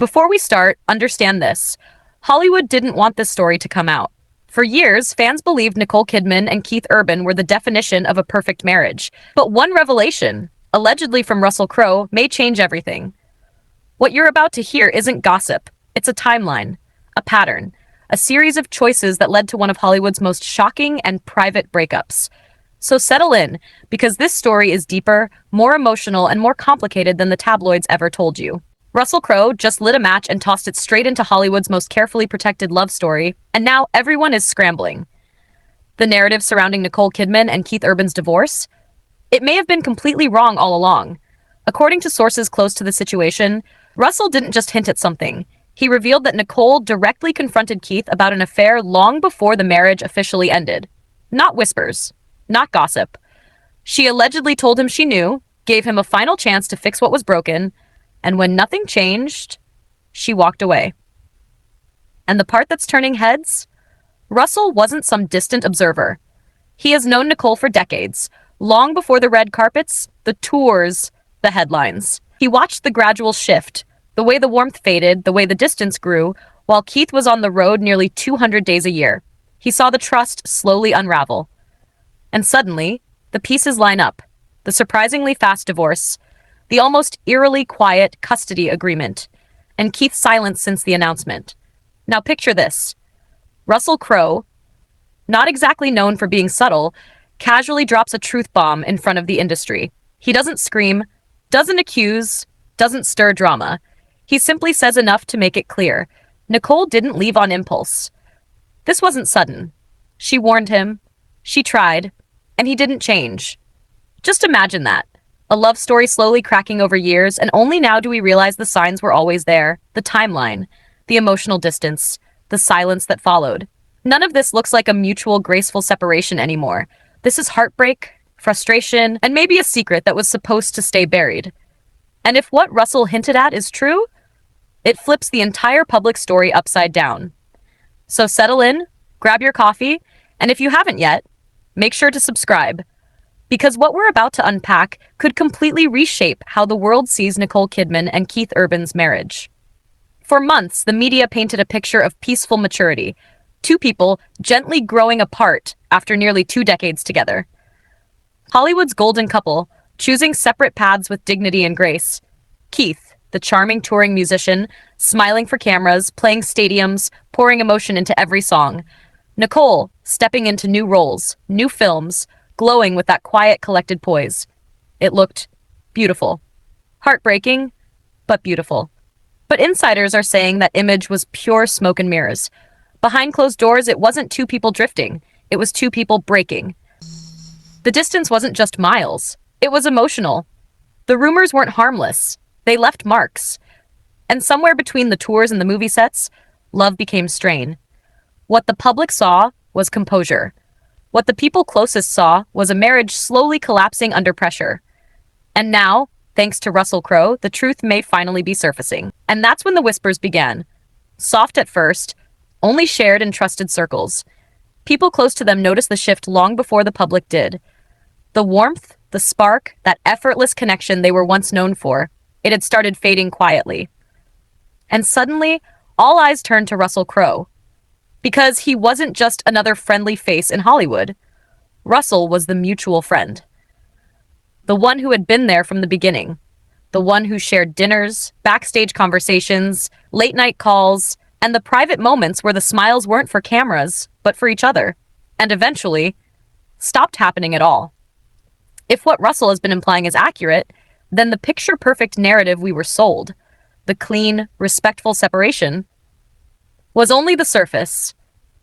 Before we start, understand this. Hollywood didn't want this story to come out. For years, fans believed Nicole Kidman and Keith Urban were the definition of a perfect marriage. But one revelation, allegedly from Russell Crowe, may change everything. What you're about to hear isn't gossip. It's a timeline, a pattern, a series of choices that led to one of Hollywood's most shocking and private breakups. So settle in, because this story is deeper, more emotional, and more complicated than the tabloids ever told you. Russell Crowe just lit a match and tossed it straight into Hollywood's most carefully protected love story, and now everyone is scrambling. The narrative surrounding Nicole Kidman and Keith Urban's divorce? It may have been completely wrong all along. According to sources close to the situation, Russell didn't just hint at something. He revealed that Nicole directly confronted Keith about an affair long before the marriage officially ended. Not whispers, not gossip. She allegedly told him she knew, gave him a final chance to fix what was broken, and when nothing changed, she walked away. And the part that's turning heads? Russell wasn't some distant observer. He has known Nicole for decades, long before the red carpets, the tours, the headlines. He watched the gradual shift, the way the warmth faded, the way the distance grew, while Keith was on the road nearly 200 days a year. He saw the trust slowly unravel. And suddenly, the pieces line up. The surprisingly fast divorce, the almost eerily quiet custody agreement, and Keith's silence since the announcement. Now picture this. Russell Crowe, not exactly known for being subtle, casually drops a truth bomb in front of the industry. He doesn't scream, doesn't accuse, doesn't stir drama. He simply says enough to make it clear. Nicole didn't leave on impulse. This wasn't sudden. She warned him, she tried, and he didn't change. Just imagine that. A love story slowly cracking over years, and only now do we realize the signs were always there. The timeline, the emotional distance, the silence that followed. None of this looks like a mutual, graceful separation anymore. This is heartbreak, frustration, and maybe a secret that was supposed to stay buried. And if what Russell hinted at is true, it flips the entire public story upside down. So settle in, grab your coffee, and if you haven't yet, make sure to subscribe. Because what we're about to unpack could completely reshape how the world sees Nicole Kidman and Keith Urban's marriage. For months, the media painted a picture of peaceful maturity, two people gently growing apart after nearly 2 decades together. Hollywood's golden couple, choosing separate paths with dignity and grace. Keith, the charming touring musician, smiling for cameras, playing stadiums, pouring emotion into every song. Nicole, stepping into new roles, new films, glowing with that quiet, collected poise. It looked beautiful. Heartbreaking, but beautiful. But insiders are saying that image was pure smoke and mirrors. Behind closed doors, it wasn't two people drifting. It was two people breaking. The distance wasn't just miles. It was emotional. The rumors weren't harmless. They left marks. And somewhere between the tours and the movie sets, love became strain. What the public saw was composure. What the people closest saw was a marriage slowly collapsing under pressure. And now, thanks to Russell Crowe, the truth may finally be surfacing. And that's when the whispers began. Soft at first, only shared in trusted circles. People close to them noticed the shift long before the public did. The warmth, the spark, that effortless connection they were once known for, it had started fading quietly. And suddenly, all eyes turned to Russell Crowe. Because he wasn't just another friendly face in Hollywood. Russell was the mutual friend. The one who had been there from the beginning. The one who shared dinners, backstage conversations, late-night calls, and the private moments where the smiles weren't for cameras, but for each other. And eventually, stopped happening at all. If what Russell has been implying is accurate, then the picture-perfect narrative we were sold, the clean, respectful separation, was only the surface.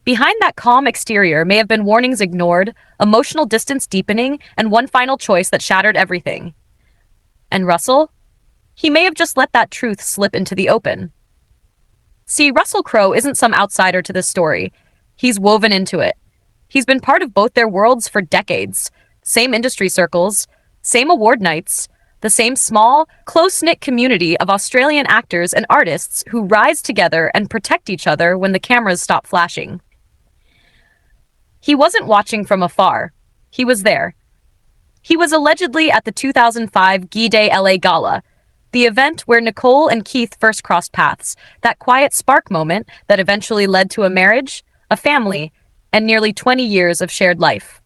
Behind that calm exterior may have been warnings ignored, emotional distance deepening, and one final choice that shattered everything. And Russell? He may have just let that truth slip into the open. See, Russell Crowe isn't some outsider to this story. He's woven into it. He's been part of both their worlds for decades. Same industry circles, same award nights, the same small, close-knit community of Australian actors and artists who rise together and protect each other when the cameras stop flashing. He wasn't watching from afar. He was there. He was allegedly at the 2005 Guy Day LA Gala, The event where Nicole and Keith first crossed paths, that quiet spark moment that eventually led to a marriage, a family, and nearly 20 years of shared life.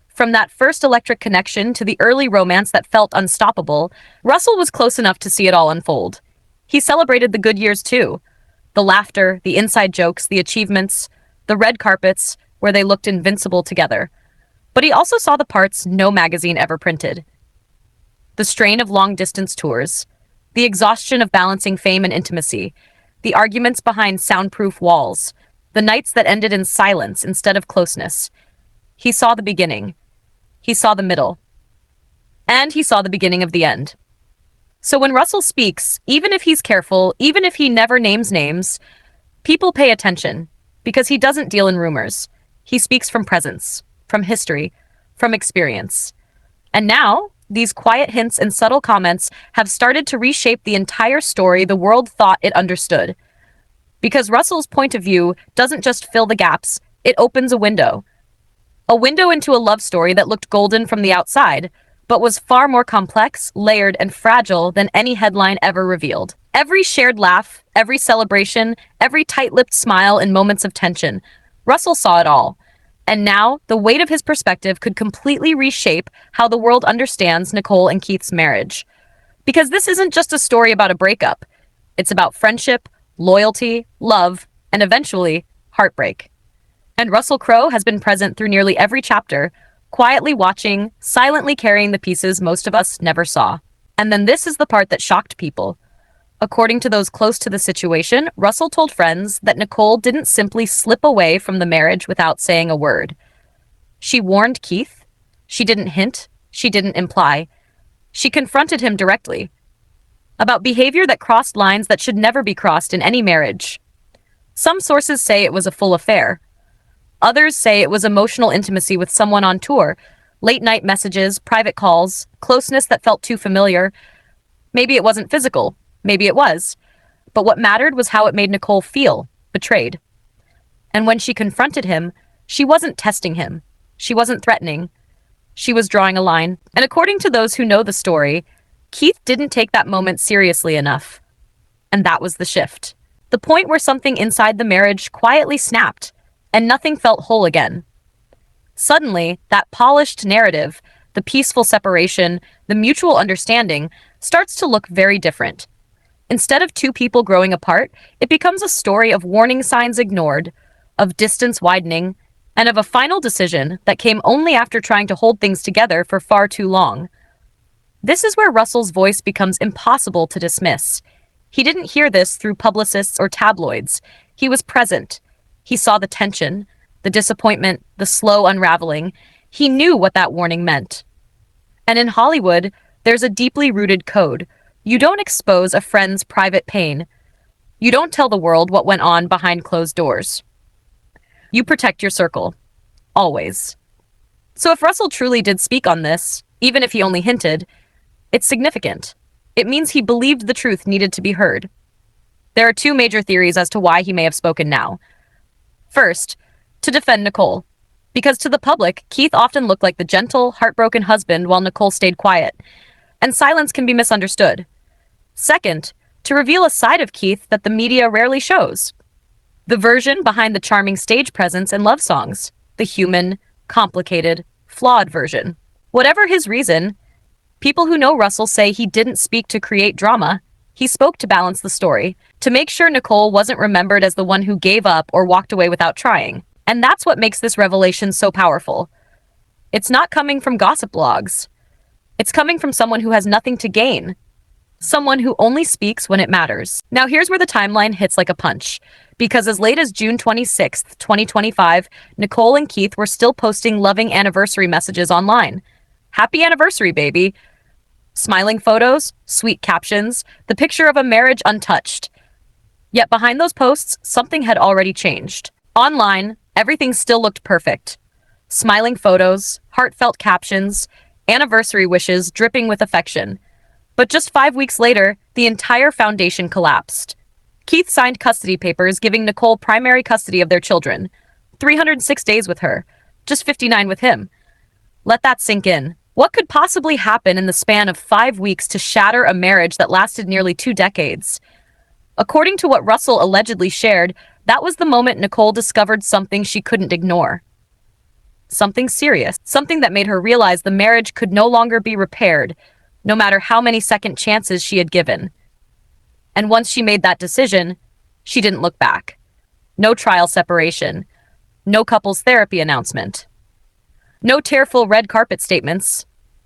From that first electric connection to the early romance that felt unstoppable, Russell was close enough to see it all unfold. He celebrated the good years too. The laughter, the inside jokes, the achievements, the red carpets where they looked invincible together. But he also saw the parts no magazine ever printed. The strain of long-distance tours, the exhaustion of balancing fame and intimacy, the arguments behind soundproof walls, the nights that ended in silence instead of closeness. He saw the beginning. He saw the middle. And he saw the beginning of the end. So when Russell speaks, even if he's careful, even if he never names names, people pay attention because he doesn't deal in rumors. He speaks from presence, from history, from experience. And now, these quiet hints and subtle comments have started to reshape the entire story the world thought it understood. Because Russell's point of view doesn't just fill the gaps, it opens a window. A window into a love story that looked golden from the outside, but was far more complex, layered, and fragile than any headline ever revealed. Every shared laugh, every celebration, every tight-lipped smile in moments of tension, Russell saw it all. And now, the weight of his perspective could completely reshape how the world understands Nicole and Keith's marriage. Because this isn't just a story about a breakup. It's about friendship, loyalty, love, and eventually, heartbreak. And Russell Crowe has been present through nearly every chapter, quietly watching, silently carrying the pieces most of us never saw. And then this is the part that shocked people. According to those close to the situation, Russell told friends that Nicole didn't simply slip away from the marriage without saying a word. She warned Keith. She didn't hint. She didn't imply. She confronted him directly about behavior that crossed lines that should never be crossed in any marriage. Some sources say it was a full affair. Others say it was emotional intimacy with someone on tour, late-night messages, private calls, closeness that felt too familiar. Maybe it wasn't physical. Maybe it was. But what mattered was how it made Nicole feel, betrayed. And when she confronted him, she wasn't testing him. She wasn't threatening. She was drawing a line. And according to those who know the story, Keith didn't take that moment seriously enough. And that was the shift. The point where something inside the marriage quietly snapped, and nothing felt whole again. Suddenly, that polished narrative, the peaceful separation, the mutual understanding, starts to look very different. Instead of two people growing apart, it becomes a story of warning signs ignored, of distance widening, and of a final decision that came only after trying to hold things together for far too long. This is where Russell's voice becomes impossible to dismiss. He didn't hear this through publicists or tabloids. He was present. He saw the tension, the disappointment, the slow unraveling. He knew what that warning meant. And in Hollywood, there's a deeply rooted code. You don't expose a friend's private pain. You don't tell the world what went on behind closed doors. You protect your circle. Always. So if Russell truly did speak on this, even if he only hinted, it's significant. It means he believed the truth needed to be heard. There are two major theories as to why he may have spoken now. First, to defend Nicole. Because to the public, Keith often looked like the gentle, heartbroken husband while Nicole stayed quiet. And silence can be misunderstood. Second, to reveal a side of Keith that the media rarely shows. The version behind the charming stage presence and love songs. The human, complicated, flawed version. Whatever his reason, people who know Russell say he didn't speak to create drama. He spoke to balance the story, to make sure Nicole wasn't remembered as the one who gave up or walked away without trying. And that's what makes this revelation so powerful. It's not coming from gossip blogs. It's coming from someone who has nothing to gain. Someone who only speaks when it matters. Now here's where the timeline hits like a punch. Because as late as June 26th, 2025, Nicole and Keith were still posting loving anniversary messages online. Happy anniversary, baby. Smiling photos, sweet captions, the picture of a marriage untouched. Yet behind those posts, something had already changed. Online, everything still looked perfect. Smiling photos, heartfelt captions, anniversary wishes dripping with affection. But just 5 weeks later, the entire foundation collapsed. Keith signed custody papers giving Nicole primary custody of their children. 306 days with her, just 59 with him. Let that sink in. What could possibly happen in the span of 5 weeks to shatter a marriage that lasted nearly 2 decades? According to what Russell allegedly shared, that was the moment Nicole discovered something she couldn't ignore. Something serious, something that made her realize the marriage could no longer be repaired, no matter how many second chances she had given. And once she made that decision, she didn't look back. No trial separation, no couples therapy announcement, no tearful red carpet statements,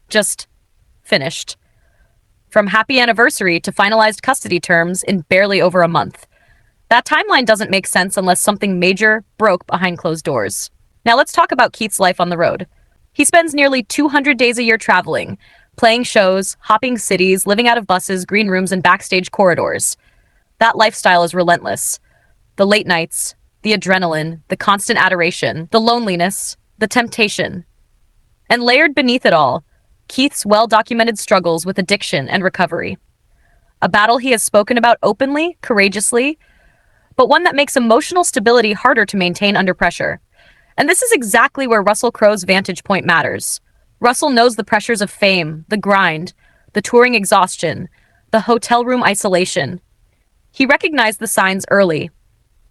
just finished. From happy anniversary to finalized custody terms in barely over a month. That timeline doesn't make sense unless something major broke behind closed doors. Now let's talk about Keith's life on the road. He spends nearly 200 days a year traveling, playing shows, hopping cities, living out of buses, green rooms, and backstage corridors. That lifestyle is relentless. The late nights, the adrenaline, the constant adoration, the loneliness, the temptation. And layered beneath it all, Keith's well-documented struggles with addiction and recovery. A battle he has spoken about openly, courageously, but one that makes emotional stability harder to maintain under pressure. And this is exactly where Russell Crowe's vantage point matters. Russell knows the pressures of fame, the grind, the touring exhaustion, the hotel room isolation. He recognized the signs early.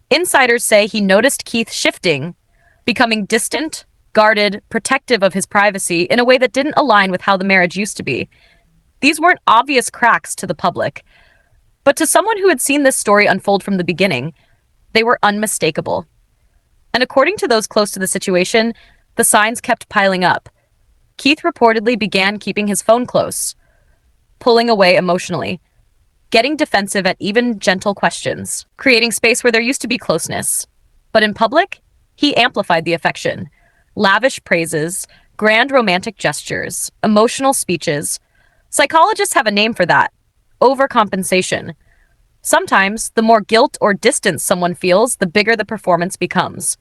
Insiders say he noticed Keith shifting, becoming distant, guarded, protective of his privacy in a way that didn't align with how the marriage used to be. These weren't obvious cracks to the public, but to someone who had seen this story unfold from the beginning, they were unmistakable. And according to those close to the situation, the signs kept piling up. Keith reportedly began keeping his phone close, pulling away emotionally, getting defensive at even gentle questions, creating space where there used to be closeness. But in public, he amplified the affection. Lavish praises, grand romantic gestures, emotional speeches. Psychologists have a name for that: overcompensation. Sometimes, the more guilt or distance someone feels, the bigger the performance becomes.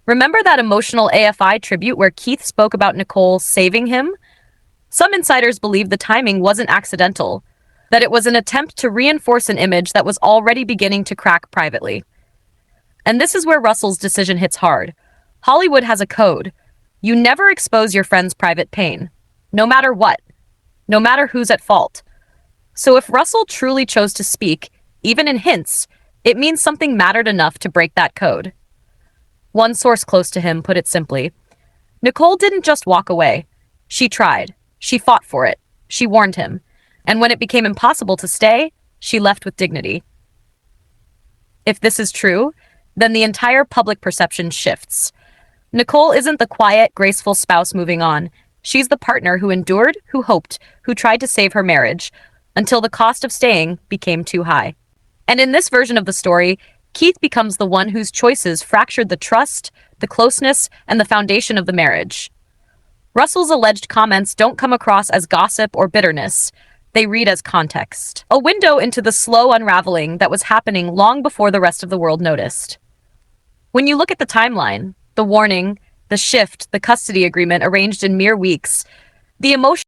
Remember that emotional AFI tribute where Keith spoke about Nicole saving him? Some insiders believe the timing wasn't accidental, that it was an attempt to reinforce an image that was already beginning to crack privately. And this is where Russell's decision hits hard. Hollywood has a code. You never expose your friend's private pain, no matter what, no matter who's at fault. So if Russell truly chose to speak, even in hints, it means something mattered enough to break that code. One source close to him put it simply: Nicole didn't just walk away. She tried. She fought for it. She warned him. And when it became impossible to stay, she left with dignity. If this is true, then the entire public perception shifts. Nicole isn't the quiet, graceful spouse moving on. She's the partner who endured, who hoped, who tried to save her marriage, until the cost of staying became too high. And in this version of the story, Keith becomes the one whose choices fractured the trust, the closeness, and the foundation of the marriage. Russell's alleged comments don't come across as gossip or bitterness. They read as context, a window into the slow unraveling that was happening long before the rest of the world noticed. When you look at the timeline, the warning, the shift, the custody agreement arranged in mere weeks, the emotion